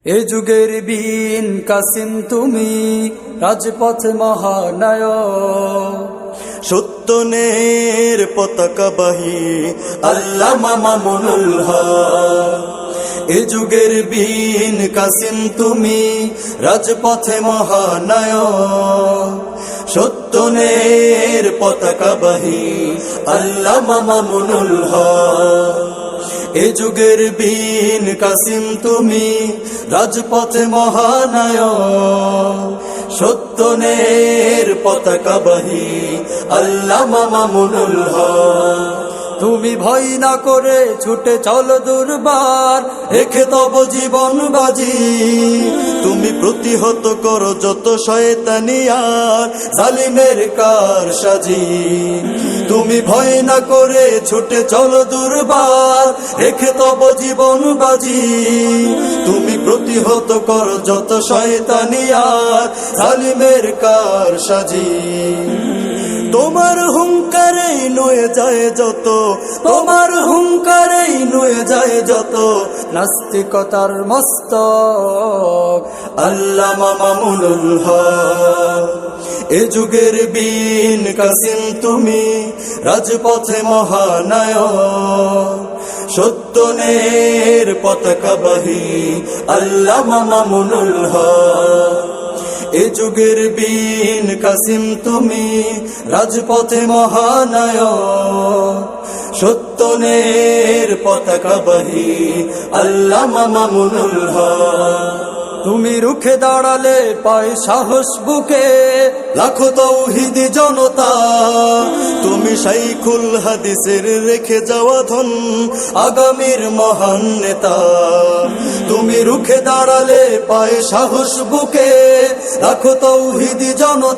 এ যুগের বীন কাসিম তুমি, রাজপথ মহানায়ক। সত্যনের পতাকাবাহী আল্লামা মামুনুল হক। এ যুগের বীন কাসিম তুমি, রাজপথে মহানায়ক। সত্যনের পতাকাবাহী আল্লামা মামুনুল হক। এ যুগের বীন কাসিম তুমি, রাজপথে মহানায়ক। সত্যনের পতাকাবাহী আল্লামা মামুনুল হক। তুমি ভয় না করে ছুটে চলো দুর্বার, রেখে তব জীবন বাজি। তুমি প্রতিহত করো যত শয়তানি আর জালিমের কারসাজি। তুমি ভয় না করে ছুটে চলো দুর্বার, রেখে তব জীবন বাজি। তুমি প্রতিহত করো যত শয়তানি আর জালিমের কারসাজি। তোমার হুঙ্কারেই নুয়ে যায় যত, তোমার হুঙ্কারেই নুয়ে যায় যত নাস্তিকতার মস্তক আল্লামা মামুনুল হক। এ যুগের বীন কাসিম তুমি, রাজপথে মহানায়ক। সত্যনের পতাকাবাহী আল্লামা মামুনুল হক। এ যুগের বীন কাসিম তুমি, রাজপথে মহানায়ক। সত্যনের পতাকাবাহী আল্লামা মামুনুল হক। তুমি রুখে দাঁড়ালে পায় সাহস বুকে লাখো তৌহিদি জনতা। তুমি শাইখুল হাদিসের রেখে যাওয়া ধন, আগামীর মহান নেতা। তুমি রুখে দাঁড়ালে পায় সাহস বুকে লাখো তৌহিদি জনতা।